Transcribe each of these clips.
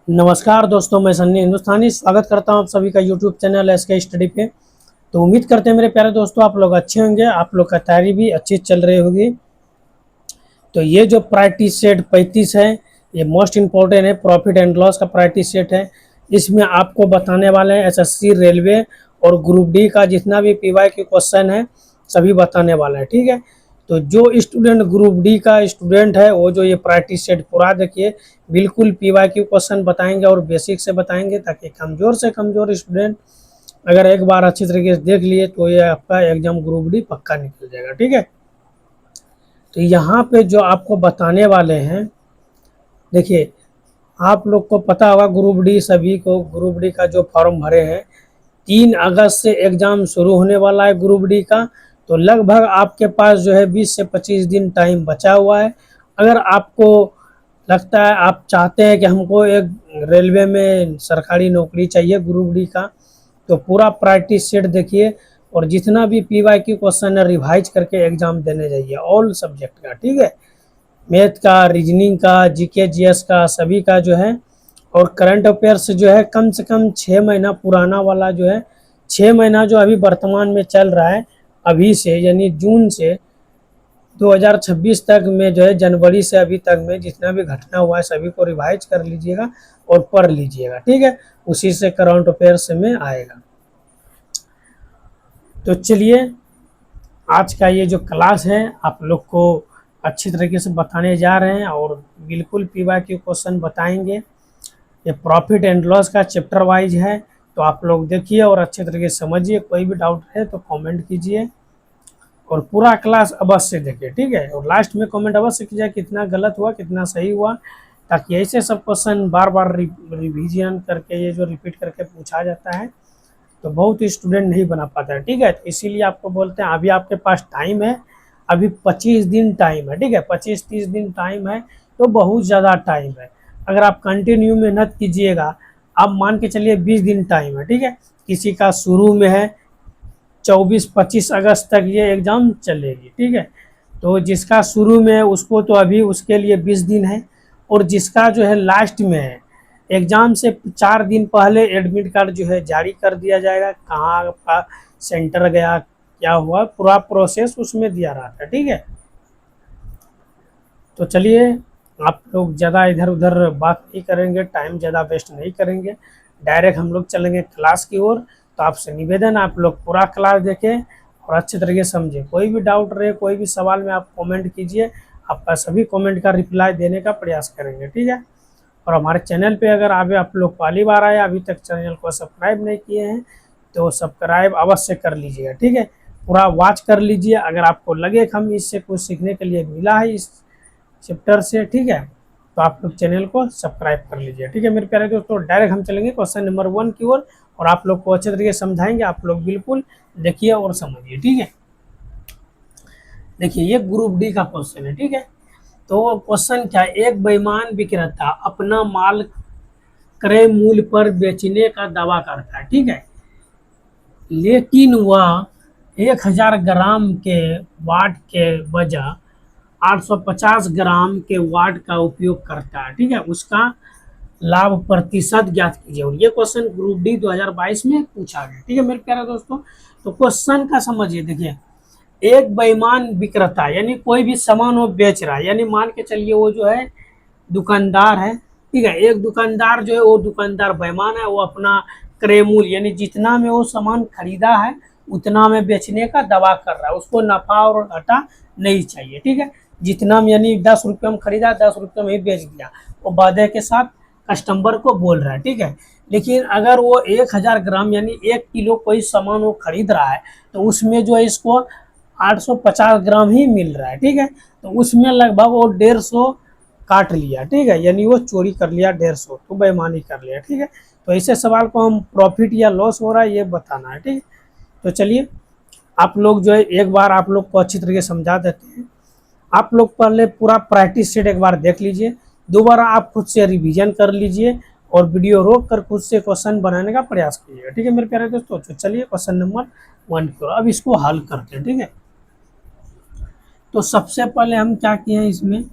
नमस्कार दोस्तों, मैं सन्नी हिंदुस्तानी स्वागत करता हूं आप सभी का यूट्यूब चैनल एसके स्टडी पे। तो उम्मीद करते हैं मेरे प्यारे दोस्तों आप लोग अच्छे होंगे, आप लोग का तैयारी भी अच्छी चल रही होगी। तो ये जो प्रायोरिटी सेट 35 है, ये मोस्ट इम्पोर्टेंट है, प्रॉफिट एंड लॉस का प्रायोरिटी सेट है। इसमें आपको बताने वाले हैं एसएससी, रेलवे और ग्रुप डी का जितना भी पीवाई के क्वेश्चन है सभी बताने वाला है। ठीक है, तो जो स्टूडेंट ग्रुप डी का स्टूडेंट है वो जो ये प्रायोरिटी सेट पूरा देखिए, बिल्कुल पीवाई के क्वेश्चन बताएंगे और बेसिक से बताएंगे, ताकि कमज़ोर से कमज़ोर स्टूडेंट अगर एक बार अच्छी तरीके से देख लिए तो ये आपका एग्जाम ग्रुप डी पक्का निकल जाएगा। ठीक है, तो यहाँ पे जो आपको बताने वाले हैं, देखिए आप लोग को पता होगा ग्रुप डी, सभी को ग्रुप डी का जो फॉर्म भरे हैं 3 अगस्त से एग्ज़ाम शुरू होने वाला है ग्रुप डी का। तो लगभग आपके पास जो है 20 से 25 दिन टाइम बचा हुआ है। अगर आपको लगता है, आप चाहते हैं कि हमको एक रेलवे में सरकारी नौकरी चाहिए ग्रुप डी का, तो पूरा प्रायोरिटी सेट देखिए और जितना भी पीवाई क्यू क्वेश्चन है रिवाइज करके एग्ज़ाम देने जाइए, ऑल सब्जेक्ट का। ठीक है, मैथ का, रीजनिंग का, जीके जीएस का, सभी का जो है। और करंट अफेयर्स जो है कम से कम 6 महीना पुराना वाला जो है, 6 महीना जो अभी वर्तमान में चल रहा है, अभी से यानी जून से 2026 तक में जो है, जनवरी से अभी तक में जितना भी घटना हुआ है सभी को रिवाइज कर लीजिएगा और पढ़ लीजिएगा। ठीक है, उसी से करंट अफेयर्स में आएगा। तो चलिए, आज का ये जो क्लास है आप लोग को अच्छी तरीके से बताने जा रहे हैं और बिल्कुल पीवाई क्यू क्वेश्चन बताएंगे। ये प्रॉफिट एंड लॉस का चैप्टर वाइज है, तो आप लोग देखिए और अच्छे तरीके से समझिए। कोई भी डाउट है तो कमेंट कीजिए और पूरा क्लास अवश्य देखिए। ठीक है, और लास्ट में कमेंट अवश्य कीजिए कितना गलत हुआ कितना सही हुआ, ताकि ऐसे सब क्वेश्चन बार बार रिविजन करके, ये जो रिपीट करके पूछा जाता है तो बहुत स्टूडेंट नहीं बना पाता है। ठीक है, तो इसीलिए आपको बोलते हैं अभी आपके पास टाइम है, अभी 25 दिन टाइम है। ठीक है, 25-30 दिन टाइम है, तो बहुत ज़्यादा टाइम है। अगर आप कंटिन्यू मेहनत कीजिएगा, आप मान के चलिए 20 दिन टाइम है। ठीक है, किसी का शुरू में है 24-25 अगस्त तक ये एग्ज़ाम चलेगी। ठीक है, तो जिसका शुरू में है उसको तो अभी उसके लिए 20 दिन है, और जिसका जो है लास्ट में है, एग्ज़ाम से 4 दिन पहले एडमिट कार्ड जो है जारी कर दिया जाएगा, कहाँ आपका सेंटर गया, क्या हुआ, पूरा प्रोसेस उसमें दिया रहता है। ठीक है, तो चलिए आप लोग ज़्यादा इधर उधर बात नहीं करेंगे, टाइम ज़्यादा वेस्ट नहीं करेंगे, डायरेक्ट हम लोग चलेंगे क्लास की ओर। तो आपसे निवेदन आप लोग पूरा क्लास देखें और अच्छे तरीके से समझें। कोई भी डाउट रहे, कोई भी सवाल में आप कमेंट कीजिए, आपका सभी कमेंट का रिप्लाई देने का प्रयास करेंगे। ठीक है, और हमारे चैनल पे अगर आप लोग पहली बार आए, अभी तक चैनल को सब्सक्राइब नहीं किए हैं तो सब्सक्राइब अवश्य कर लीजिएगा। ठीक है, पूरा वॉच कर लीजिए, अगर आपको लगे कि हम इससे कुछ सीखने के लिए मिला है इस चैप्टर से, ठीक है, तो आप लोग चैनल को सब्सक्राइब कर लीजिए। ठीक है मेरे प्यारे दोस्तों, डायरेक्ट हम चलेंगे क्वेश्चन नंबर 1 की ओर और आप लोग को अच्छे तरीके से समझाएंगे। आप लोग बिल्कुल देखिए और समझिए। ठीक है, देखिए ये ग्रुप डी का क्वेश्चन है। ठीक है, तो क्वेश्चन क्या है, एक बेईमान विक्रेता अपना माल क्रय मूल्य पर बेचने का दावा करता है। ठीक है, लेकिन वह 1000 ग्राम के वाट के बजाय 850 ग्राम के वाट का उपयोग करता है। ठीक है, उसका लाभ प्रतिशत ज्ञात कीजिए। और ये क्वेश्चन ग्रुप डी 2022 में पूछा गया। ठीक है मेरे प्यारे दोस्तों, तो क्वेश्चन का समझिए। देखिए, एक बेईमान विक्रेता यानी कोई भी सामान वो बेच रहा है, यानी मान के चलिए वो जो है दुकानदार है। ठीक है, एक दुकानदार जो है वो दुकानदार बेईमान है, वो अपना क्रय मूल्य यानी जितना में वो सामान खरीदा है उतना में बेचने का दावा कर रहा है, उसको नफा और घाटा नहीं चाहिए। ठीक है, जितना में यानी 10 रुपये में खरीदा, 10 रुपये में ही बेच दिया, वो वादे के साथ कस्टमर को बोल रहा है। ठीक है, लेकिन अगर वो 1000 ग्राम यानी 1 किलो कोई सामान वो खरीद रहा है, तो उसमें जो है इसको 850 ग्राम ही मिल रहा है। ठीक है, तो उसमें लगभग वो 150 काट लिया। ठीक है, यानी वो चोरी कर लिया 150, तो बेईमानी कर लिया। ठीक है, तो ऐसे सवाल को हम प्रॉफिट या लॉस हो रहा है ये बताना है। ठीक है, तो चलिए आप लोग जो है एक बार आप लोग को अच्छी तरीके से समझा देते हैं। आप लोग पहले पूरा प्रैक्टिस सेट एक बार देख लीजिए, दोबारा आप खुद से रिवीजन कर लीजिए और वीडियो रोक कर खुद से क्वेश्चन बनाने का प्रयास कीजिएगा। ठीक है मेरे प्यारे दोस्तों, तो चलिए क्वेश्चन नंबर 1 की ओर अब इसको हल करते हैं। ठीक है, तो सबसे पहले हम क्या किए हैं, इसमें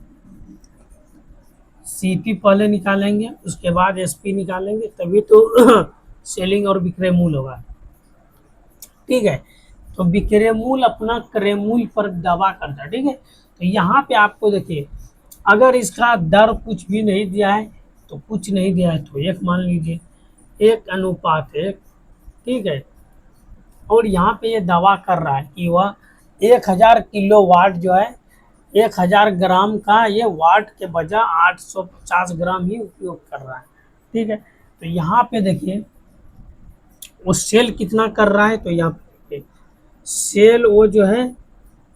सीपी पहले निकालेंगे, उसके बाद एसपी निकालेंगे, तभी तो सेलिंग और विक्रय मूल्य होगा। ठीक है, तो विक्रय मूल्य अपना क्रय मूल्य पर दावा करता है। ठीक है, तो यहाँ पे आपको देखिए, अगर इसका दर कुछ भी नहीं दिया है तो कुछ नहीं दिया है तो एक मान लीजिए, 1:1। ठीक है, और यहाँ पे ये दावा कर रहा है कि वह 1000 किलो वाट जो है, 1000 ग्राम का ये वाट के बजाय 850 ग्राम ही उपयोग कर रहा है। ठीक है, तो यहाँ पे देखिए वो सेल कितना कर रहा है, तो यहाँ पे देखिए सेल वो जो है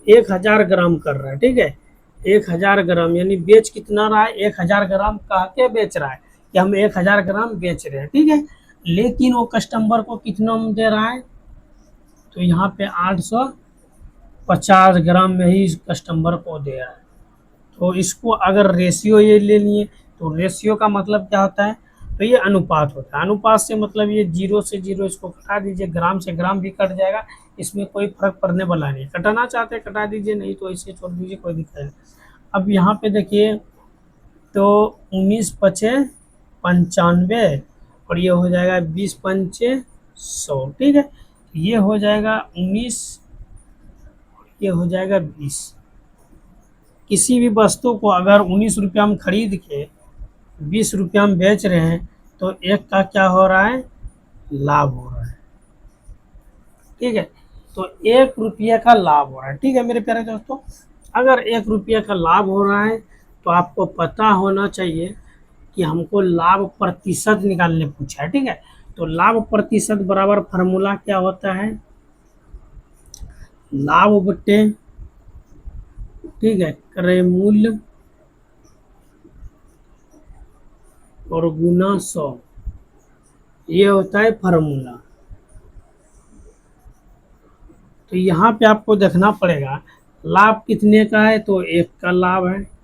1000 ग्राम कर रहा है। ठीक है, 1000 ग्राम यानी बेच कितना रहा है, 1000 ग्राम कह के बेच रहा है कि हम 1000 ग्राम बेच रहे हैं। ठीक है, लेकिन वो कस्टमर को कितना में दे रहा है, तो यहाँ पे 850 ग्राम में ही कस्टमर को दे रहा है। तो इसको अगर रेशियो ये ले लिए, तो रेशियो का मतलब क्या होता है, तो ये अनुपात होता है। अनुपात से मतलब ये 0 से 0 इसको घटा दीजिए, ग्राम से ग्राम भी कट जाएगा, इसमें कोई फर्क पड़ने वाला नहीं। कटाना चाहते हैं कटा दीजिए, नहीं तो ऐसे छोड़ दीजिए, कोई दिक्कत नहीं। अब यहाँ पे देखिए, तो 19 पचे 95 और ये हो जाएगा 20 पंचे 100। ठीक है, ये हो जाएगा 19, ये हो जाएगा 20। किसी भी वस्तु को अगर 19 रुपया में खरीद के 20 रुपया में बेच रहे हैं, तो एक का क्या हो रहा है, लाभ हो रहा है। ठीक है, तो 1 रुपये का लाभ हो रहा है। ठीक है मेरे प्यारे दोस्तों, अगर 1 रुपये का लाभ हो रहा है तो आपको पता होना चाहिए कि हमको लाभ प्रतिशत निकालने पूछा है। ठीक है, तो लाभ प्रतिशत बराबर फार्मूला क्या होता है, लाभ बटे, ठीक है, क्रय मूल्य और गुना 100, ये होता है फार्मूला। तो यहाँ पे आपको देखना पड़ेगा लाभ कितने का है, तो 1 का लाभ है।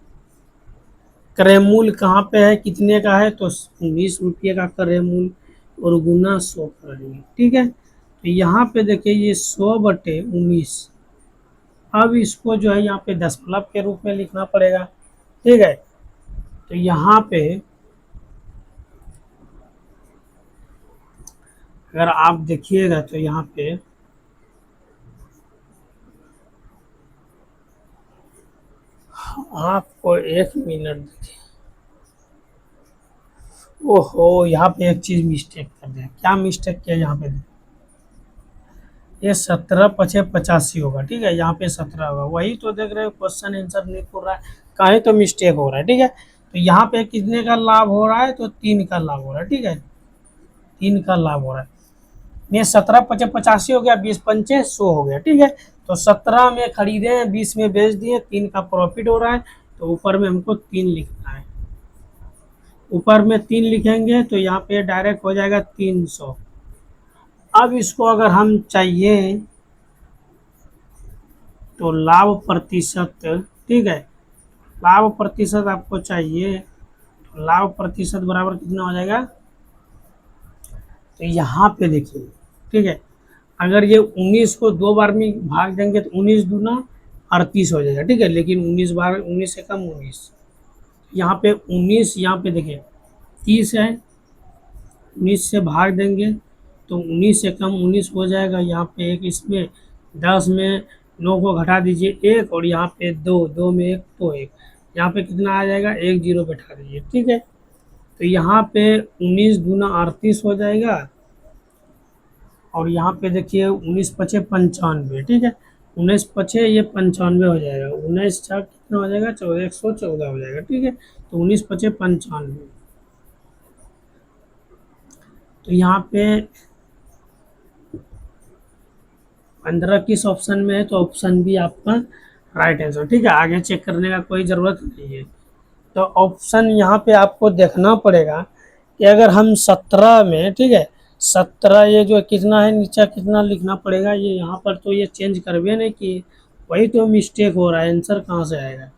क्रय मूल्य कहाँ पे है, कितने का है, तो 19 रुपये का क्रय मूल्य और गुना 100 करेंगे। ठीक है, तो यहाँ पे देखिए ये 100 बटे 19। अब इसको जो है यहाँ पे दशमलव के रूप में लिखना पड़ेगा। ठीक है, तो यहाँ पे अगर आप देखिएगा तो यहाँ पे आपको 1 मिनट देखिए, ओहो यहाँ पे एक चीज मिस्टेक कर दिया। क्या मिस्टेक किया यहाँ पे, ये 17 पचे 85 होगा। ठीक है, यहाँ पे 17 होगा, वही तो देख रहे हो क्वेश्चन आंसर नहीं कर रहा है, कहीं तो मिस्टेक हो रहा है। ठीक है, तो यहाँ पे कितने का लाभ हो रहा है, तो 3 का लाभ हो रहा है। ठीक है, 3 का लाभ हो रहा है। ये 17 पचे 85 हो गया, 20 पंचे 100 हो गया। ठीक है, तो 17 में खरीदे, 20 में बेच दिए, 3 का प्रॉफिट हो रहा है, तो ऊपर में हमको 3 लिखना है। ऊपर में 3 लिखेंगे तो यहाँ पे डायरेक्ट हो जाएगा 300। अब इसको अगर हम चाहिए तो लाभ प्रतिशत, ठीक है, लाभ प्रतिशत आपको चाहिए, तो लाभ प्रतिशत बराबर कितना हो जाएगा, तो यहाँ पे देखिए, ठीक है, अगर ये 19 को 2 बार में भाग देंगे तो 19 दूना 38 हो जाएगा। ठीक है, लेकिन 19 बार 19 से कम 19, यहाँ पे 19, यहाँ पे देखिए 30 है, 19 से भाग देंगे तो 19 से कम 19 हो जाएगा। यहाँ पे एक, इसमें 10 में 9 को घटा दीजिए 1, और यहाँ पे 2, 2 में 1 तो 1, यहाँ पे कितना आ जाएगा, 1 0 बैठा दीजिए। ठीक है, तो यहाँ पे 19 दूना 38 हो जाएगा, और यहाँ पे देखिए 19 पचे 95। ठीक है, 19 पचे ये 95 हो जाएगा, 19 छः कितना हो जाएगा, 114 हो जाएगा। ठीक है, तो 19 पचे 95, तो यहाँ पे 15 किस ऑप्शन में है, तो ऑप्शन भी आपका राइट आंसर। ठीक है, आगे चेक करने का कोई ज़रूरत नहीं है। तो ऑप्शन यहाँ पे आपको देखना पड़ेगा कि अगर हम 17 में, ठीक है, 17 ये जो कितना है, नीचे कितना लिखना पड़ेगा, ये यहाँ पर तो ये चेंज कर भी नहीं कि, वही तो मिस्टेक हो रहा है, आंसर कहाँ से आएगा,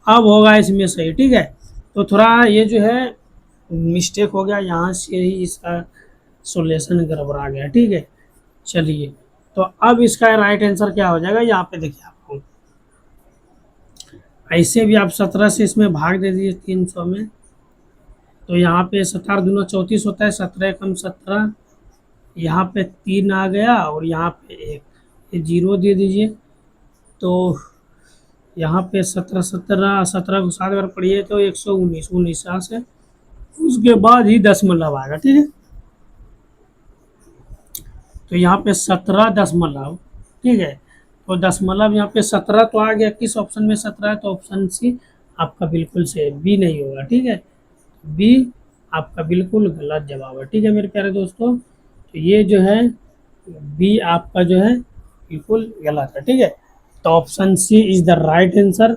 अब होगा इसमें सही। ठीक है, तो थोड़ा ये जो है मिस्टेक हो गया, यहाँ से ही इसका सोल्यूशन गड़बड़ा गया। ठीक है, चलिए, तो अब इसका राइट आंसर क्या हो जाएगा, यहाँ पे देखिए आपको ऐसे भी आप 17 से इसमें भाग दे दीजिए 300 में, तो यहाँ पे 17 दूना 34 होता है, 17 कम 17, यहाँ पे 3 आ गया और यहाँ पे 1, ये 0 दे दीजिए। तो यहाँ पे 17 17 17 को 7 बार पढ़िए तो 119, 19 यहाँ से उसके बाद ही दशमलव आएगा, ठीक है। तो यहाँ पे 17 दशमलव, ठीक है। तो दशमलव यहाँ पे 17 तो आ गया, किस ऑप्शन में 17 है, तो ऑप्शन सी आपका बिल्कुल से बी नहीं होगा, ठीक है। बी आपका बिल्कुल गलत जवाब है, ठीक है मेरे प्यारे दोस्तों। तो ये जो है बी आपका जो है बिल्कुल गलत है, ठीक है। तो option C is the right answer,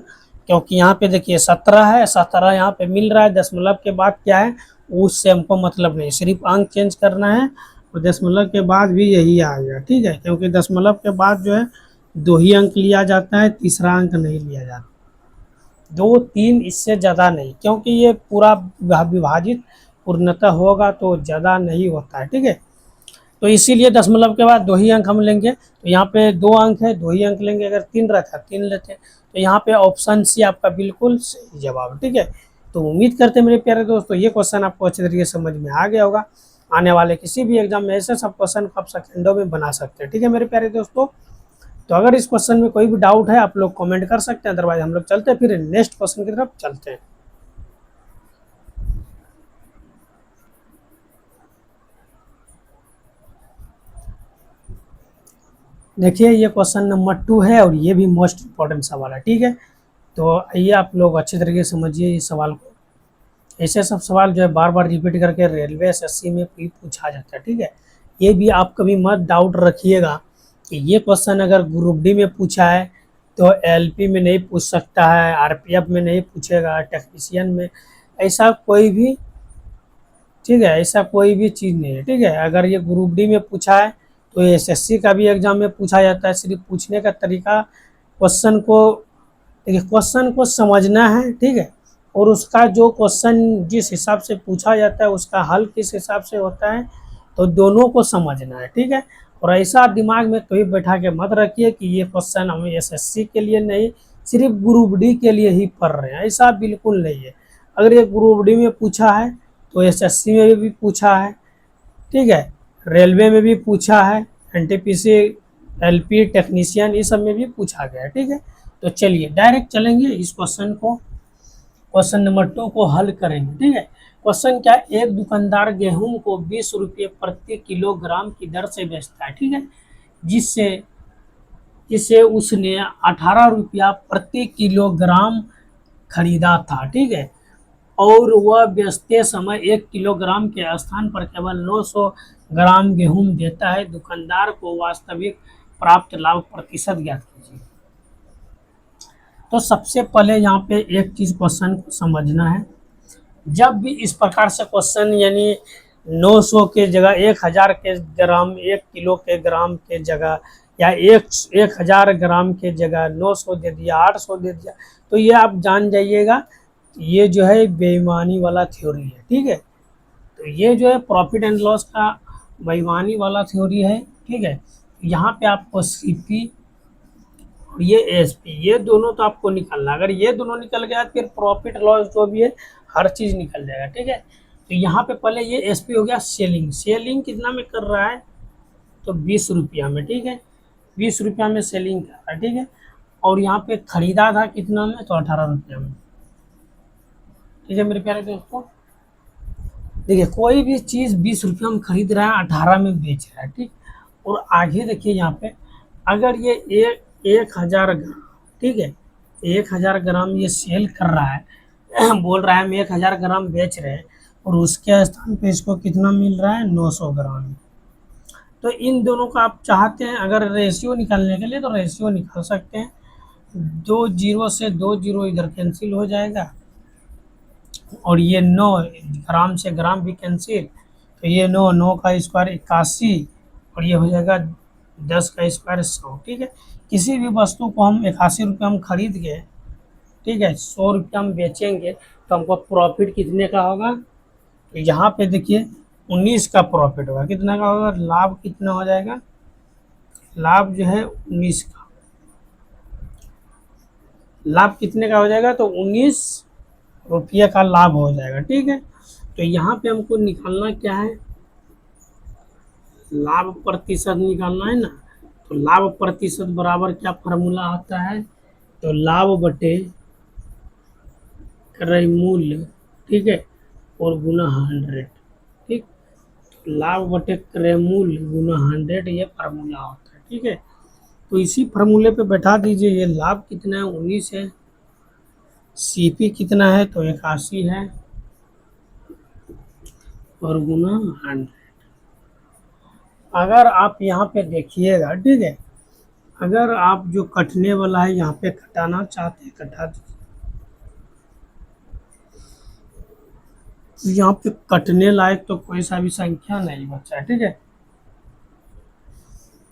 क्योंकि यहाँ पे देखिए 17 है, 17 यहाँ पे मिल रहा है, दशमलव के बाद क्या है उससे हमको मतलब नहीं, सिर्फ अंक चेंज करना है और दशमलव के बाद भी यही आ गया, ठीक है। क्योंकि दशमलव के बाद जो है 2 ही अंक लिया जाता है, तीसरा अंक नहीं लिया जाता, 2 3 इससे ज़्यादा नहीं, क्योंकि ये पूरा विभाजित पूर्णतः होगा तो ज़्यादा नहीं होता है, ठीक है। तो इसीलिए दशमलव के बाद 2 ही अंक हम लेंगे। तो यहाँ पे 2 अंक है, 2 ही अंक लेंगे, अगर 3 रहता 3 लेते। तो यहाँ पे ऑप्शन सी आपका बिल्कुल सही जवाब, ठीक है। तो उम्मीद करते हैं मेरे प्यारे दोस्तों ये क्वेश्चन आपको अच्छे तरीके से समझ में आ गया होगा। आने वाले किसी भी एग्जाम में ऐसे सब क्वेश्चन को आप सेकेंडों में बना सकते हैं, ठीक है मेरे प्यारे दोस्तों। तो अगर इस क्वेश्चन में कोई भी डाउट है आप लोग कमेंट कर सकते हैं, अदरवाइज हम लोग चलते हैं फिर नेक्स्ट क्वेश्चन की तरफ चलते हैं। देखिए ये क्वेश्चन नंबर 2 है और ये भी मोस्ट इम्पोर्टेंट सवाल है, ठीक है। तो आइए आप लोग अच्छे तरीके से समझिए इस सवाल को। ऐसे सब सवाल जो है बार बार रिपीट करके रेलवे एसएससी में भी पूछा जाता है, ठीक है। ये भी आप कभी मत डाउट रखिएगा कि ये क्वेश्चन अगर ग्रुप डी में पूछा है तो एलपी में नहीं पूछ सकता है, आरपीएफ में नहीं पूछेगा, टेक्नीशियन में, ऐसा कोई भी, ठीक है, ऐसा कोई भी चीज़ नहीं है, ठीक है। अगर ये ग्रुप डी में पूछा है तो एसएससी का भी एग्जाम में पूछा जाता है। सिर्फ पूछने का तरीका क्वेश्चन को, देखिए क्वेश्चन को समझना है, ठीक है, और उसका जो क्वेश्चन जिस हिसाब से पूछा जाता है उसका हल किस हिसाब से होता है, तो दोनों को समझना है, ठीक है। और ऐसा दिमाग में कभी बैठा के मत रखिए कि ये क्वेश्चन हमें एसएससी के लिए नहीं, सिर्फ ग्रुप डी के लिए ही पढ़ रहे हैं, ऐसा बिल्कुल नहीं है। अगर ये ग्रुप डी में पूछा है तो एसएससी में भी पूछा है, ठीक है, रेलवे में भी पूछा है, एनटीपीसी, एलपी, टेक्नीशियन, इस सब में भी पूछा गया है, ठीक है। तो चलिए डायरेक्ट चलेंगे इस क्वेश्चन को, क्वेश्चन नंबर 2 को हल करेंगे, ठीक है। क्वेश्चन क्या है, एक दुकानदार गेहूं को 20 रुपये प्रति किलोग्राम की दर से बेचता है, ठीक है, जिससे जिसे उसने 18 रुपया प्रति किलोग्राम खरीदा था, ठीक है। और वह बेचते समय 1 किलोग्राम के स्थान पर केवल 900 ग्राम गेहूं देता है। दुकानदार को वास्तविक प्राप्त लाभ प्रतिशत ज्ञात कीजिए। तो सबसे पहले यहाँ पे एक चीज़ क्वेश्चन को समझना है, जब भी इस प्रकार से क्वेश्चन यानी 900 के जगह 1000 के ग्राम, 1 किलो के ग्राम के जगह, या 1000 ग्राम के जगह 900 दे दिया, 800 दे दिया, तो ये आप जान जाइएगा ये जो है बेईमानी वाला थ्योरी है, ठीक है। तो ये जो है प्रॉफिट एंड लॉस का बेईमानी वाला थ्योरी है, ठीक है। यहाँ पे आपको सीपी और ये एसपी, ये दोनों तो आपको निकालना, अगर ये दोनों निकल गया फिर प्रॉफिट लॉस जो भी है हर चीज़ निकल जाएगा, ठीक है। तो यहाँ पे पहले ये एसपी हो गया सेलिंग, सेलिंग कितना में कर रहा है, तो 20 रुपया में, ठीक है, 20 रुपया में सेलिंग कर रहा है, ठीक है। और यहाँ पे खरीदा था कितना में, तो 18 रुपया में, ठीक है मेरे प्यारे दोस्तों। देखिए कोई भी चीज़ 20 रुपया में खरीद रहा है, 18 में बेच रहा है, ठीक। और आगे देखिए यहाँ पे अगर ये 1000 ग्राम, ठीक है, 1000 ग्राम ये सेल कर रहा है बोल रहा है हम 1000 ग्राम बेच रहे हैं, और उसके स्थान पे इसको कितना मिल रहा है, 900 ग्राम। तो इन दोनों का आप चाहते हैं अगर रेशियो निकालने के लिए तो रेशियो निकाल सकते हैं, 2 जीरो से 2 जीरो इधर कैंसिल हो जाएगा, और ये 9 ग्राम से ग्राम भी कैंसिल, तो ये 9 9 का स्क्वायर 81, और ये हो जाएगा 10 का स्क्वायर 100, ठीक है। किसी भी वस्तु को हम 81 रुपये हम खरीद के, ठीक है, 100 रुपया हम बेचेंगे तो हमको प्रॉफिट कितने का होगा, तो यहाँ पे देखिए 19 का प्रॉफिट होगा, कितना का होगा, लाभ कितना हो जाएगा, लाभ जो है 19 का, लाभ कितने का हो जाएगा, तो 19 रुपये का लाभ हो जाएगा, ठीक है। तो यहाँ पे हमको निकालना क्या है, लाभ प्रतिशत निकालना है ना। तो लाभ प्रतिशत बराबर क्या फार्मूला आता है, तो लाभ बटे क्रय मूल्य, ठीक है, और गुना 100, ठीक। तो लाभ बटे क्रय मूल्य गुना 100 ये फार्मूला होता है, ठीक है। तो इसी फार्मूले पे बैठा दीजिए, ये लाभ कितना है 19 है, सीपी कितना है तो 81 है, और गुना 100। अगर आप यहाँ पे देखिएगा, ठीक है, अगर आप जो कटने वाला है यहाँ पे घटाना चाहते हैं घटा दीजिए। यहाँ पे कटने लायक तो कोई सा भी संख्या नहीं बचा है, ठीक है,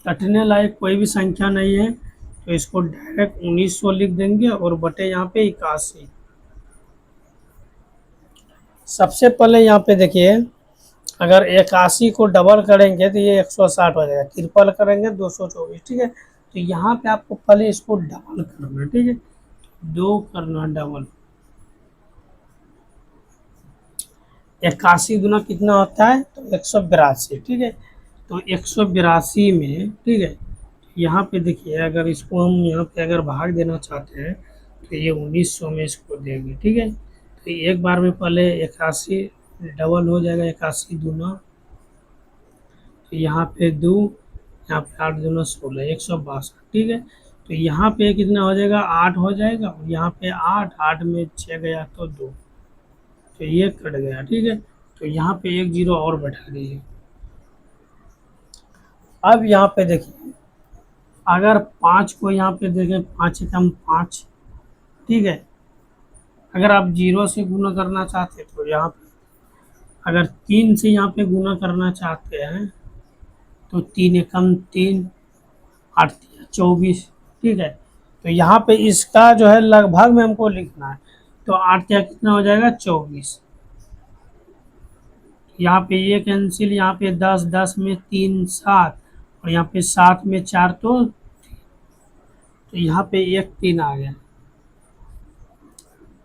कटने लायक कोई भी संख्या नहीं है, तो इसको डायरेक्ट 1900 लिख देंगे और बटे यहाँ पे 81। सबसे पहले यहाँ पे देखिए, अगर 81 को डबल करेंगे तो ये 160 हो जाएगा, ट्रिपल करेंगे 224, ठीक है। तो यहाँ पे आपको पहले इसको डबल करना, ठीक है, 2 करना डबल। 81 गुना कितना होता है तो 182, ठीक है। तो 182 में, ठीक है, यहाँ पे देखिए अगर इसको हम यहाँ पे अगर भाग देना चाहते हैं तो ये 1900 में इसको देंगे, ठीक है। तो एक बार में पहले 81 डबल हो जाएगा, 81 दूना, तो यहाँ पे 2, यहाँ पे 8 दूना 16, 162, ठीक है। तो यहाँ पे कितना हो जाएगा 8 हो जाएगा, और यहाँ पे 8, 8 में 6 गया तो 2, तो ये कट गया, ठीक है। तो यहाँ पे 1 जीरो और बैठा दीजिए। अब यहाँ पे देखिए, अगर 5 को यहाँ पे देखें, 5 कम 5, ठीक है। अगर आप 0 से गुना करना चाहते हैं तो यहाँ पे, अगर 3 से यहाँ पे गुना करना चाहते हैं तो 3 एकम 3, 8 24, ठीक है। तो यहाँ पे इसका जो है लगभग में हमको लिखना है, तो 8 क्या कितना हो जाएगा 24। यहाँ पे ये कैंसिल, यहाँ पे 10, 10 में 3 7, और यहाँ पे 7 में 4 तो यहाँ पे 1 3 आ गया।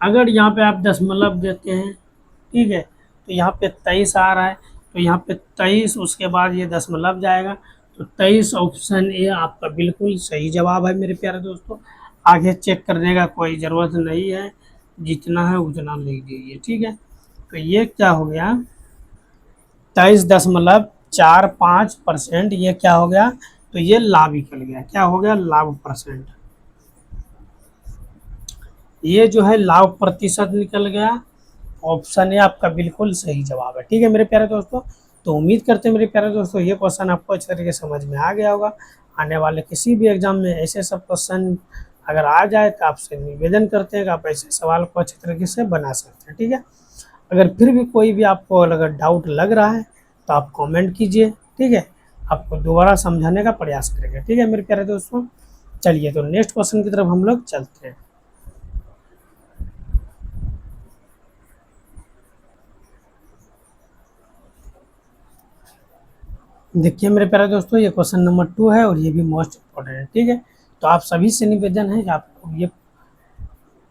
अगर यहाँ पे आप दशमलव देते हैं, ठीक है, तो यहाँ पे 23 आ रहा है, तो यहाँ पे 23 उसके बाद ये दशमलव जाएगा, तो 23 ऑप्शन ए आपका बिल्कुल सही जवाब है मेरे प्यारे दोस्तों। आगे चेक करने का कोई ज़रूरत नहीं है, जितना है उतना लिख दीजिए, ठीक है। तो ये क्या हो गया 23.45%, ये क्या हो गया, तो ये लाभ निकल गया, क्या हो गया लाभ परसेंट, ये जो है लाभ प्रतिशत निकल गया। ऑप्शन ए आपका बिल्कुल सही जवाब है, ठीक है मेरे प्यारे दोस्तों। तो उम्मीद करते हैं मेरे प्यारे दोस्तों ये क्वेश्चन आपको अच्छे तरीके से समझ में आ गया होगा। आने वाले किसी भी एग्जाम में ऐसे सब क्वेश्चन अगर आ जाए तो आपसे निवेदन करते हैं कि आप ऐसे सवाल को अच्छे तरीके से बना सकते हैं, ठीक है। अगर फिर भी कोई भी आपको अगर डाउट लग रहा है तो आप कमेंट कीजिए, ठीक है, आपको दोबारा समझाने का प्रयास करेंगे, ठीक है मेरे प्यारे दोस्तों। चलिए तो नेक्स्ट क्वेश्चन की तरफ हम लोग चलते हैं। देखिए मेरे प्यारे दोस्तों, ये क्वेश्चन नंबर 2 है और ये भी मोस्ट इम्पोर्टेंट है, ठीक है। तो आप सभी से निवेदन है कि आप ये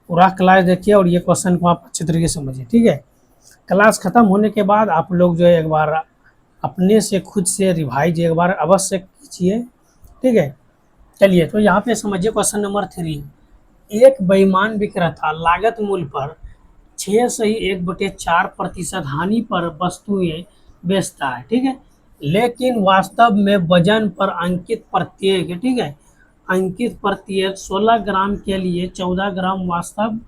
पूरा क्लास देखिए और ये क्वेश्चन को आप अच्छे तरीके से समझिए, ठीक है। क्लास खत्म होने के बाद आप लोग जो है एक बार अपने से खुद से रिवाइज एक बार अवश्य कीजिए, ठीक है। चलिए तो यहाँ पे समझिए क्वेश्चन नंबर 3। एक बेईमान विक्रेता लागत मूल्य पर 6.1/4% हानि पर वस्तुएं बेचता है, ठीक है, लेकिन वास्तव में वजन पर अंकित प्रत्येक, ठीक है, अंकित प्रत्येक 16 ग्राम के लिए 14 ग्राम वास्तव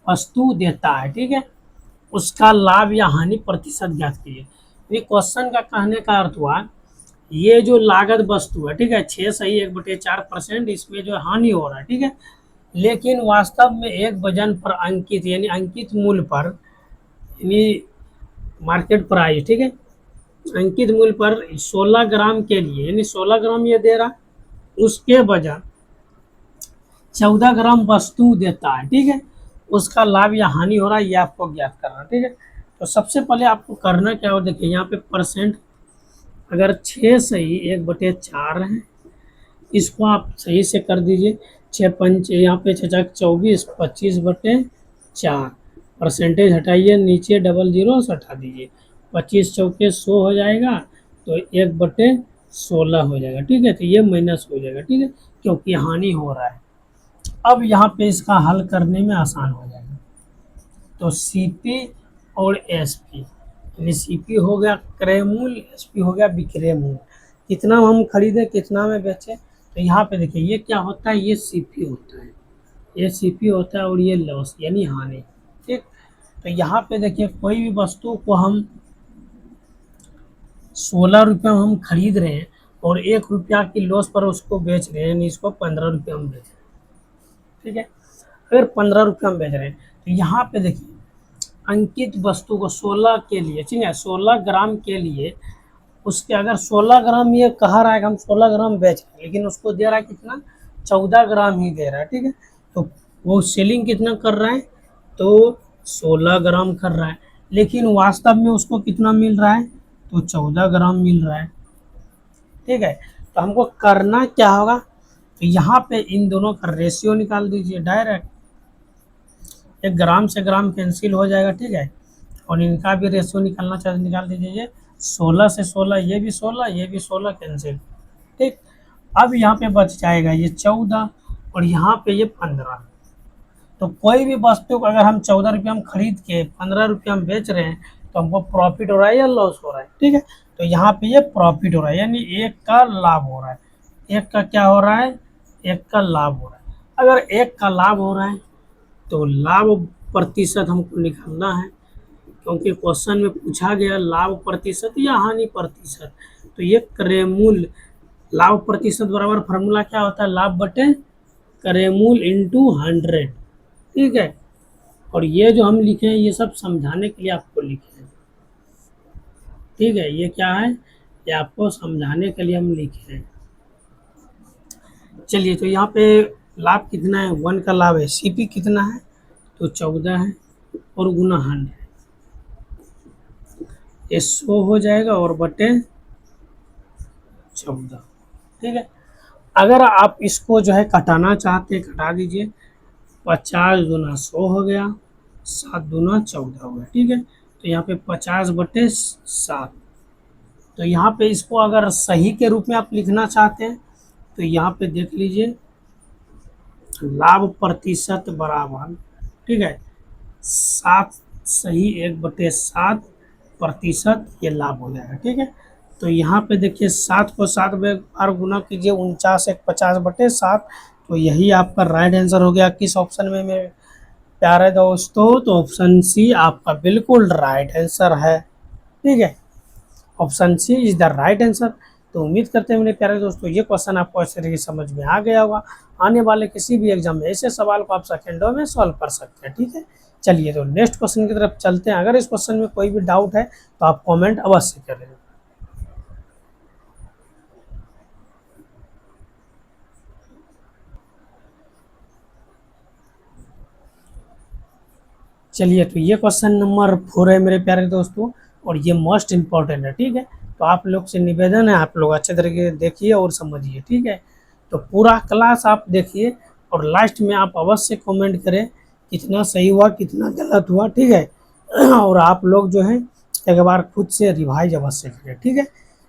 वस्तु देता है, ठीक है। उसका लाभ या हानि प्रतिशत ज्ञात कीजिए। ये क्वेश्चन का कहने का अर्थ हुआ, ये जो लागत वस्तु है, ठीक है, 6.1/4%, इसमें जो हानि हो रहा है, ठीक है, लेकिन वास्तव में एक वजन पर अंकित यानी अंकित मूल्य पर यानी मार्केट प्राइस, ठीक है, अंकित मूल्य पर 16 ग्राम के लिए यानी 16 ग्राम ये दे रहा, उसके वजन 14 ग्राम वस्तु देता है, ठीक है, उसका लाभ या हानि हो रहा है ये आपको ज्ञात करना, ठीक है। तो सबसे पहले आपको करना क्या हो, देखिए यहाँ पे परसेंट अगर 6.1/4 है, इसको आप सही से कर दीजिए, 6 पंच यहाँ पे 6 24, 25/4, परसेंटेज हटाइए, नीचे डबल जीरो से हटा दीजिए, 25 चौके 100 हो जाएगा, तो 1/16 हो जाएगा। ठीक है, तो ये माइनस हो जाएगा। ठीक है, क्योंकि हानि हो रहा है। अब यहाँ पे इसका हल करने में आसान हो जाएगा। तो सीपी और एसपी, यानी सीपी हो गया क्रय मूल्य, एसपी हो गया विक्रय मूल्य, कितना हम खरीदे कितना में बेचे। तो यहाँ पे देखिए ये क्या होता है, ये सीपी होता है, ये सीपी होता है, और ये लॉस यानी हानि। ठीक, तो यहाँ पे देखिए कोई भी वस्तु को हम 16 रुपये में हम खरीद रहे हैं और 1 रुपया की लॉस पर उसको बेच रहे हैं, यानी इसको 15 रुपये में बेच रहे हैं। ठीक है, अगर 15 रुपये में बेच रहे हैं तो यहाँ पे देखिए अंकित वस्तु को 16 के लिए, ठीक है, 16 ग्राम के लिए उसके अगर 16 ग्राम ये कह रहा है कि हम 16 ग्राम बेच रहे हैं, लेकिन उसको दे रहा है कितना, 14 ग्राम ही दे रहा है। ठीक है, तो वो सेलिंग कितना कर रहा है, तो 16 ग्राम कर रहा है, लेकिन वास्तव में उसको कितना मिल रहा है, तो 14 ग्राम मिल रहा है। ठीक है, तो हमको करना क्या होगा, तो यहाँ पे इन दोनों का रेशियो निकाल दीजिए डायरेक्ट, 1 ग्राम से ग्राम कैंसिल हो जाएगा। ठीक है, और इनका भी रेशियो निकालना चाहिए, निकाल दीजिए, 16 से 16, ये भी 16, ये भी 16 कैंसिल। ठीक, अब यहाँ पे बच जाएगा ये 14 और यहाँ पे ये 15। तो कोई भी वस्तु को अगर हम 14 रुपये हम खरीद के 15 रुपये हम बेच रहे हैं, तो हमको प्रॉफिट हो रहा है या लॉस हो रहा है। ठीक है, तो यहाँ पे ये प्रॉफिट हो रहा है, यानी एक का लाभ हो रहा है। एक का क्या हो रहा है, एक का लाभ हो रहा है। अगर एक का लाभ हो रहा है तो लाभ प्रतिशत हमको निकालना है, क्योंकि क्वेश्चन में पूछा गया लाभ प्रतिशत या हानि प्रतिशत। तो ये क्रय मूल्य, लाभ प्रतिशत बराबर फार्मूला क्या होता है, लाभ बटे क्रय मूल्य इंटू 100। ठीक है, और ये जो हम लिखे हैं ये सब समझाने के लिए आपको लिखे हैं। ठीक है, ये क्या है, ये आपको समझाने के लिए हम लिखे हैं। चलिए, तो यहाँ पे लाभ कितना है, 1 का लाभ है, सीपी कितना है, तो 14 है, और गुना 100, ये 100 हो जाएगा और बटे 14। ठीक है, अगर आप इसको जो है कटाना चाहते हैं कटा दीजिए, 50 दूना 100 हो गया, 7 दूना 14 हो गया। ठीक है, तो यहाँ पे 50/7। तो यहाँ पे इसको अगर सही के रूप में आप लिखना चाहते हैं तो यहाँ पे देख लीजिए, लाभ प्रतिशत बराबर, ठीक है, 7 सही 1/7 प्रतिशत ये लाभ हो जाएगा। ठीक है, तो यहाँ पे देखिए 7 को 7 बार गुना कीजिए, 49 एक 50/7, तो यही आपका राइट आंसर हो गया। किस ऑप्शन में मेरे प्यारे दोस्तों, तो ऑप्शन सी आपका बिल्कुल राइट आंसर है। ठीक है, option C is the right answer. तो उम्मीद करते हैं मेरे प्यारे दोस्तों ये क्वेश्चन आपको अच्छे तरीके समझ में आ गया होगा। आने वाले किसी भी एग्जाम में ऐसे सवाल को आप सेकेंडों में सॉल्व कर सकते हैं। ठीक है, चलिए तो नेक्स्ट क्वेश्चन की तरफ चलते हैं। अगर इस क्वेश्चन में कोई भी डाउट है तो आप कमेंट अवश्य करें। चलिए, तो ये क्वेश्चन नंबर 4 है मेरे प्यारे दोस्तों, और ये मोस्ट इम्पॉर्टेंट है। ठीक है, तो आप लोग से निवेदन है आप लोग अच्छे तरीके से देखिए और समझिए। ठीक है, तो पूरा क्लास आप देखिए और लास्ट में आप अवश्य कमेंट करें कितना सही हुआ कितना गलत हुआ। ठीक है, और आप लोग जो है एक बार खुद से रिवाइज अवश्य करें। ठीक है,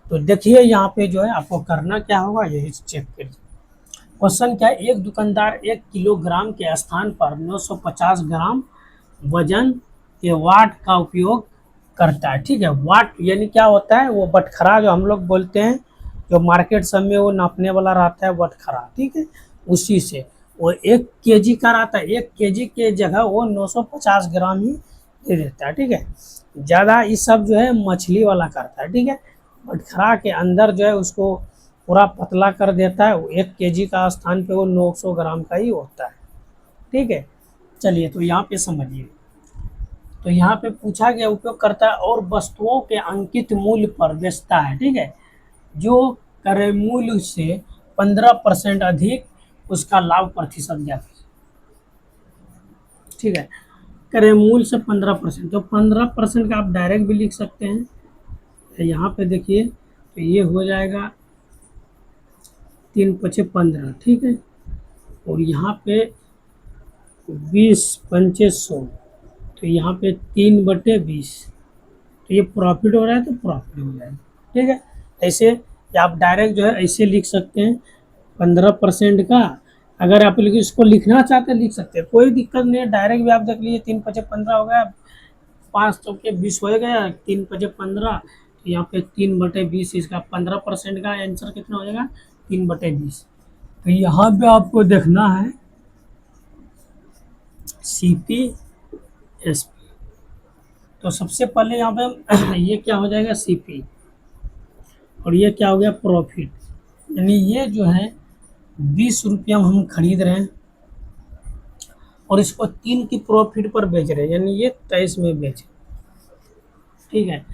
तो देखिए यहाँ पे जो है आपको करना क्या होगा यही चेक करिए। क्वेश्चन क्या है, एक दुकानदार 1 किलोग्राम के स्थान पर 950 ग्राम वजन के वाट का उपयोग करता है। ठीक है, वाट यानी क्या होता है, वो बटखरा जो हम लोग बोलते हैं, जो मार्केट सब में वो नापने वाला रहता है बटखरा। ठीक है, उसी से वो 1 केजी का रहता है, 1 केजी के जगह वो 950 ग्राम ही दे देता है। ठीक है, ज़्यादा ये सब जो है मछली वाला करता है। ठीक है, बटखरा के अंदर जो है उसको पूरा पतला कर देता है, 1 केजी का स्थान पे वो 900 ग्राम का ही होता है। ठीक है, चलिए तो यहाँ पे समझिए। तो यहाँ पे पूछा गया उपयोग करता है और वस्तुओं के अंकित मूल्य पर बेचता है। ठीक है, जो क्रय मूल्य से 15% अधिक उसका लाभ प्रतिशत ज्ञात है। ठीक है, क्रय मूल्य से 15%, तो 15% का आप डायरेक्ट भी लिख सकते हैं। तो यहाँ पे देखिए, तो ये हो जाएगा 3 पचे 15। ठीक है, और यहाँ पे 20 पंचे 100। तो यहाँ पे 3/20, तो ये प्रॉफिट हो रहा है तो प्रॉफिट हो जाएगा। ठीक है, ऐसे या आप डायरेक्ट जो है ऐसे लिख सकते हैं 15% का। अगर आप लोग इसको लिखना चाहते हैं लिख सकते हैं, कोई दिक्कत नहीं है। डायरेक्ट भी आप देख लीजिए, 3×5 = 15 हो गया, 5 × 20 हो गया, 3×5 = 15, तो यहाँ पे 3/20, इसका 15% का आंसर कितना हो जाएगा, 3/20। तो यहाँ पे आपको देखना है CP SP। तो सबसे पहले यहाँ पे ये क्या हो जाएगा, CP, और ये क्या हो गया, प्रॉफिट। यानी ये जो है 20 रुपया हम खरीद रहे हैं और इसको 3 की प्रॉफिट पर बेच रहे हैं, यानी ये 23 में बेच। ठीक है,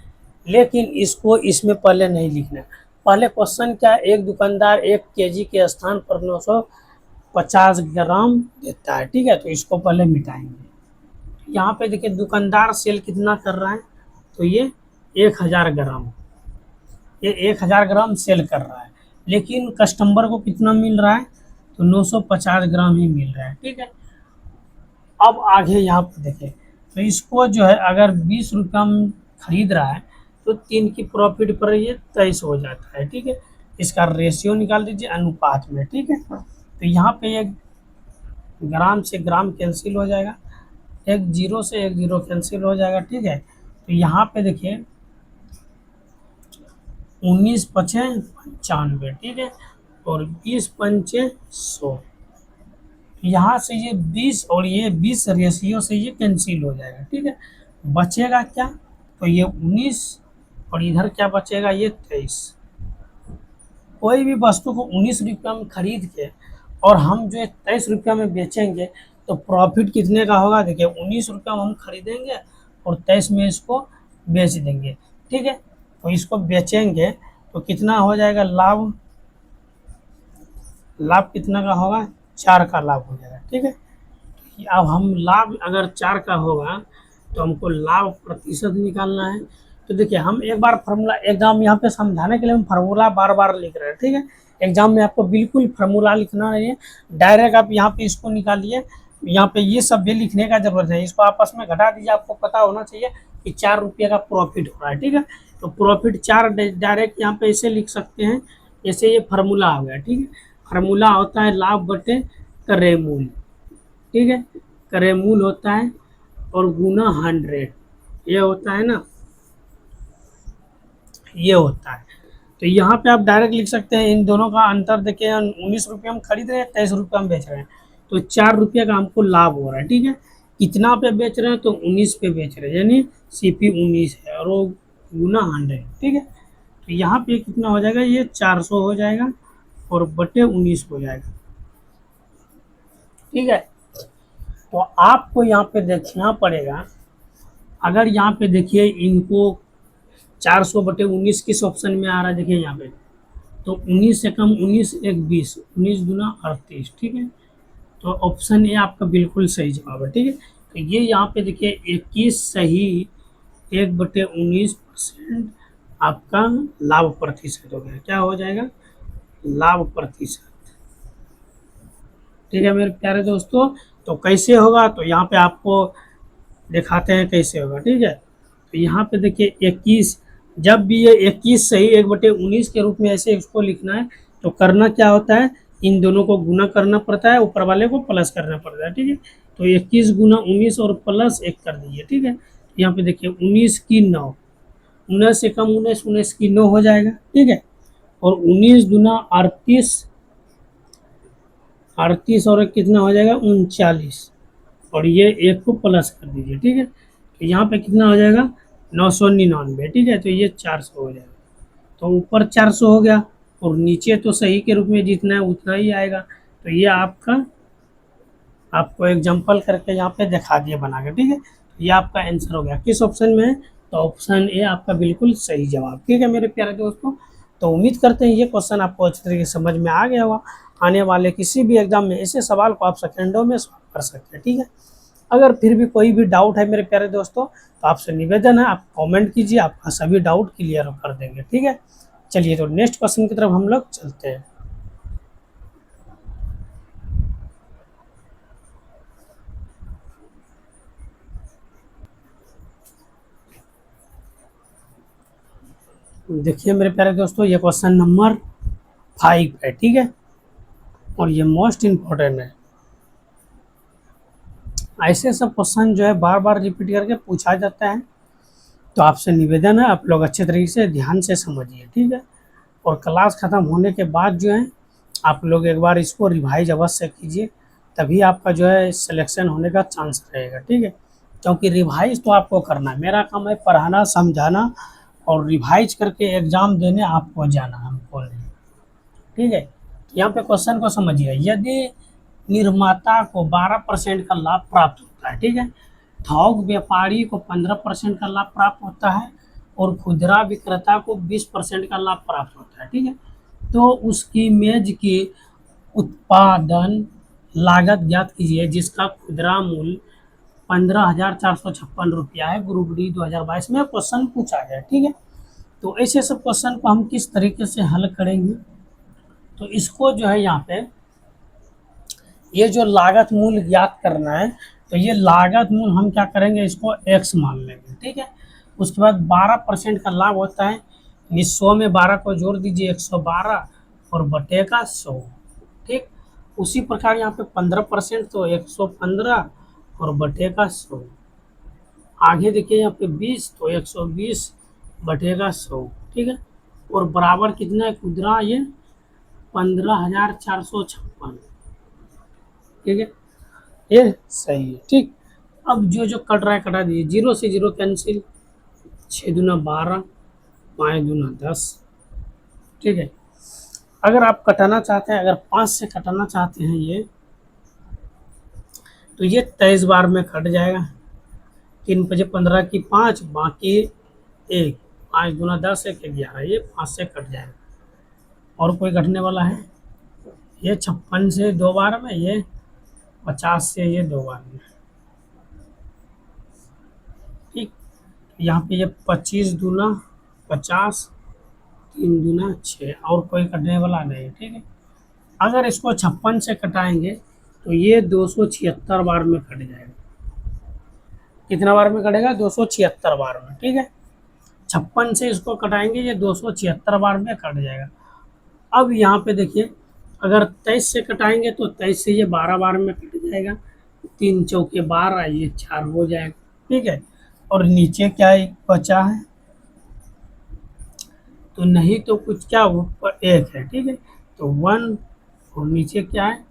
लेकिन इसको इसमें पहले नहीं लिखना है। पहले क्वेश्चन क्या है, एक दुकानदार 1 kg के स्थान पर 950 ग्राम देता है। ठीक है, तो इसको पहले मिटाएंगे। यहाँ पे देखिए दुकानदार सेल कितना कर रहा है, तो ये 1000 ग्राम, ये 1000 ग्राम सेल कर रहा है, लेकिन कस्टमर को कितना मिल रहा है, तो 950 ग्राम ही मिल रहा है। ठीक है, अब आगे यहाँ पर देखें, तो इसको जो है अगर 20 रुपया में खरीद रहा है तो 3 की प्रॉफिट पर ये 23 हो जाता है। ठीक है, इसका रेशियो निकाल दीजिए अनुपात में। ठीक है, तो यहाँ पे ये ग्राम से ग्राम कैंसिल हो जाएगा, एक जीरो से एक जीरो कैंसिल हो जाएगा। ठीक है, तो यहाँ पे देखिए 19×5 = 95। ठीक है, और 20×5 = 100। यहाँ से ये 20 और ये 20 रेशियो से ये कैंसिल हो जाएगा। ठीक है, बचेगा क्या, तो ये 19 और इधर क्या बचेगा, ये 23। कोई भी वस्तु को 19 रुपया में खरीद के और हम जो है 23 रुपया में बेचेंगे तो प्रॉफिट कितने का होगा, देखिए 19 रुपया में हम खरीदेंगे और 23 में इसको बेच देंगे। ठीक है, तो इसको बेचेंगे तो कितना हो जाएगा लाभ, लाभ कितना का होगा, 4 का लाभ हो जाएगा। ठीक है, अब हम लाभ अगर 4 का होगा तो हमको लाभ प्रतिशत निकालना है। तो देखिए हम एक बार फार्मूला, एग्जाम यहाँ पे समझाने के लिए हम फार्मूला बार बार लिख रहे हैं। ठीक है, एग्जाम में आपको बिल्कुल फार्मूला लिखना नहीं है, डायरेक्ट आप यहाँ पे इसको निकालिए। यहाँ पे ये सब भी लिखने का जरूरत है, इसको आपस में घटा दीजिए। आपको पता होना चाहिए कि 4 रुपये का प्रॉफिट हो रहा है। ठीक है, तो प्रॉफिट 4 डायरेक्ट यहाँ पे ऐसे लिख सकते हैं, जैसे ये फार्मूला हो गया। ठीक है, फार्मूला होता है लाभ बटे क्रय मूल्य। ठीक है, क्रय मूल्य होता है और गुना 100, ये होता है ना, ये होता है। तो यहाँ पे आप डायरेक्ट लिख सकते हैं, इन दोनों का अंतर देखिए, 19 रुपये हम खरीद रहे हैं, 23 रुपये हम बेच रहे हैं, तो 4 रुपये का हमको लाभ हो रहा है। ठीक है, कितना पे बेच रहे हैं, तो 19 पे बेच रहे हैं, यानी CP 19 है और वो गुना 100। ठीक है, तो यहाँ पे कितना हो जाएगा, ये 400 हो जाएगा और बटे 19 हो जाएगा। ठीक है, तो आपको यहाँ पे देखना पड़ेगा, अगर यहाँ पे देखिए इनको 400/19 किस ऑप्शन में आ रहा है, देखिए यहाँ पे, तो 19 से कम 19 एक 20, 19 दूना 38। ठीक है, तो ऑप्शन ए आपका बिल्कुल सही जवाब है। ठीक है, तो ये यहाँ पे देखिए 21 सही, 1/19% आपका लाभ प्रतिशत हो गया। क्या हो जाएगा, लाभ प्रतिशत। ठीक है मेरे प्यारे दोस्तों, तो कैसे होगा, तो यहाँ पे आपको दिखाते हैं कैसे होगा। ठीक है, तो यहाँ पे देखिए 21, जब भी ये 21 सही 1/19 के रूप में ऐसे इसको लिखना है, तो करना क्या होता है, इन दोनों को गुना करना पड़ता है, ऊपर वाले को प्लस करना पड़ता है। ठीक है, तो 21 गुना 19 और प्लस 1 कर दीजिए। ठीक है, यहाँ पे देखिए 19 की 9, 19 से कम 19, 19 की 9 हो जाएगा। ठीक है, और 19 दूना 38, 38 और कितना हो जाएगा 39, और ये 1 को प्लस कर दीजिए। ठीक है, तो यहाँ पे कितना हो जाएगा 999। ठीक है, तो ये 400 हो जाएगा, तो ऊपर 400 हो गया और नीचे तो सही के रूप में जितना है उतना ही आएगा। तो ये आपका, आपको एग्जांपल करके यहाँ पे दिखा दिया बना के। ठीक है, ये आपका आंसर हो गया, किस ऑप्शन में है, तो ऑप्शन ए आपका बिल्कुल सही जवाब। ठीक है मेरे प्यारे दोस्तों, तो उम्मीद करते हैं ये क्वेश्चन आपको अच्छी तरीके से समझ में आ गया होगा। आने वाले किसी भी एग्जाम में ऐसे सवाल को आप सेकेंडों में सॉल्व कर सकते हैं। ठीक है, अगर फिर भी कोई भी डाउट है मेरे प्यारे दोस्तों, तो आपसे निवेदन है आप कमेंट कीजिए, आपका सभी डाउट क्लियर कर देंगे। ठीक है, चलिए तो नेक्स्ट क्वेश्चन की तरफ हम लोग चलते हैं। देखिए मेरे प्यारे दोस्तों, ये क्वेश्चन नंबर 5 है, ठीक है, और ये मोस्ट इम्पोर्टेंट है। ऐसे सब क्वेश्चन जो है बार बार रिपीट करके पूछा जाता है, तो आपसे निवेदन है आप लोग अच्छे तरीके से ध्यान से समझिए, ठीक है। और क्लास ख़त्म होने के बाद जो है आप लोग एक बार इसको रिवाइज अवश्य कीजिए, तभी आपका जो है सिलेक्शन होने का चांस रहेगा, ठीक है। क्योंकि रिवाइज तो आपको करना है, मेरा काम है पढ़ाना, समझाना, और रिवाइज करके एग्ज़ाम देने आपको जाना, हमको नहीं, ठीक है। यहाँ पे क्वेश्चन को समझिए। यदि निर्माता को 12% का लाभ प्राप्त होता है, ठीक है, थोक व्यापारी को 15% का लाभ प्राप्त होता है, और खुदरा विक्रेता को 20% का लाभ प्राप्त होता है, ठीक है, तो उसकी मेज की उत्पादन लागत ज्ञात कीजिए जिसका खुदरा मूल्य 15,456 रुपया है। ग्रुप डी 2022 में क्वेश्चन पूछा गया, ठीक है। तो ऐसे सब क्वेश्चन को हम किस तरीके से हल करेंगे, तो इसको जो है यहाँ पे ये जो लागत मूल्य ज्ञात करना है, तो ये लागत मूल्य हम क्या करेंगे, इसको x मान लेंगे, ठीक है। उसके बाद 12% का लाभ होता है, 100 में 12 को जोड़ दीजिए 112 और बटे का 100, ठीक। उसी प्रकार यहाँ पे 15% तो 115 और बटे का 100। आगे देखिए यहाँ पे 20 तो 120 बटे का 100, ठीक है। और बराबर कितना है खुदरा, ये 15,456, ठीक है, ये सही है, ठीक। अब जो जो कट रहा है कटा दीजिए, 0 से 0 कैंसिल, 6 दूना 12, 5 दूना 10, ठीक है। अगर आप कटाना चाहते हैं, अगर 5 से कटाना चाहते हैं ये, तो ये 23 बार में कट जाएगा। 3 बजे 15 की 5, बाकी 1, 5 दूना 10, 1 11, ये 5 से कट जाएगा। और कोई कटने वाला है, ये 56 से 2 बार में, ये 50 से ये 2 बार में, ठीक। यहाँ पे ये 25 दूना 50, 3 दूना 6, और कोई कटने वाला नहीं, ठीक है। अगर इसको 56 से कटाएंगे तो ये 276 बार में कट जाएगा। कितना बार में कटेगा, 276 बार में, ठीक है। 56 से इसको कटाएंगे, ये 276 बार में कट जाएगा। अब यहाँ पे देखिए, अगर 23 से कटाएंगे तो 23 से ये 12 बार में कट जाएगा, 3 चौके 12, ये 4 हो जाएगा, ठीक है। और नीचे क्या बचा है, तो नहीं तो कुछ क्या ऊपर 1 है, ठीक है, तो 1, और नीचे क्या है,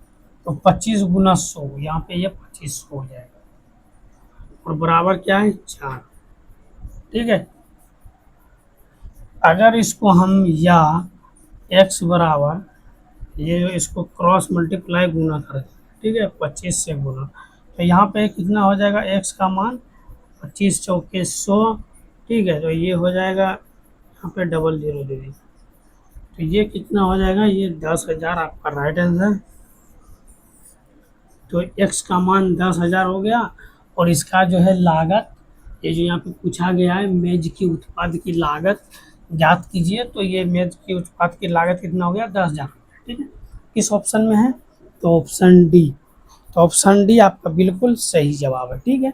तो 25 गुना 100, यहाँ पे ये 25 हो जाएगा, और बराबर क्या है 4, ठीक है। अगर इसको हम या x बराबर ये इसको क्रॉस मल्टीप्लाई गुना करें, ठीक है, 25 से गुना, तो यहाँ पे कितना हो जाएगा, x का मान 25 चौके 100, ठीक है, तो ये हो जाएगा, यहाँ पे डबल 0 दे दीजिए, तो ये कितना हो जाएगा, ये 10,000 आपका राइट आंसर। तो x का मान 10,000 हो गया, और इसका जो है लागत, ये जो यहाँ पे पूछा गया है मेज की उत्पाद की लागत ज्ञात कीजिए, तो ये मेज की उत्पाद की लागत कितना हो गया, 10,000, ठीक है। किस ऑप्शन में है, तो ऑप्शन डी, तो ऑप्शन डी आपका बिल्कुल सही जवाब है, ठीक है।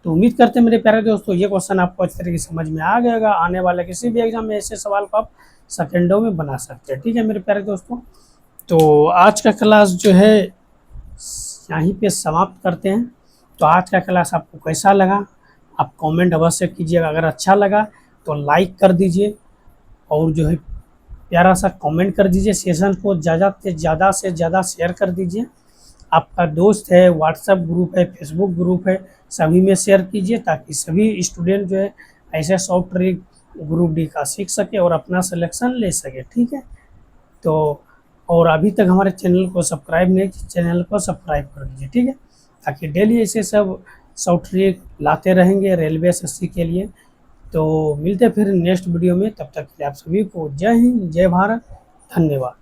तो उम्मीद करते हैं मेरे प्यारे दोस्तों ये क्वेश्चन आपको अच्छी तरीके से समझ में आ गया होगा। आने वाले किसी भी एग्जाम में ऐसे सवाल को आप सेकेंडों में बना सकते हैं, ठीक है मेरे प्यारे दोस्तों। तो आज का क्लास जो है यहीं पे समाप्त करते हैं। तो आज का क्लास आपको कैसा लगा, आप कमेंट अवश्य कीजिएगा। अगर अच्छा लगा तो लाइक कर दीजिए, और जो है प्यारा सा कमेंट कर दीजिए। सेशन को ज़्यादा से ज़्यादा शेयर कर दीजिए। आपका दोस्त है, व्हाट्सएप ग्रुप है, फेसबुक ग्रुप है, सभी में शेयर कीजिए, ताकि सभी स्टूडेंट जो है ऐसे सॉफ्टवेयर ग्रुप डी का सीख सके और अपना सिलेक्शन ले सके, ठीक है। तो और अभी तक हमारे चैनल को सब्सक्राइब नहीं, चैनल को सब्सक्राइब कर दीजिए, ठीक है, ताकि डेली ऐसे सब सॉफ्टवेयर लाते रहेंगे रेलवे एसएससी के लिए। तो मिलते फिर नेक्स्ट वीडियो में, तब तक के लिए आप सभी को जय हिंद, जय भारत, धन्यवाद।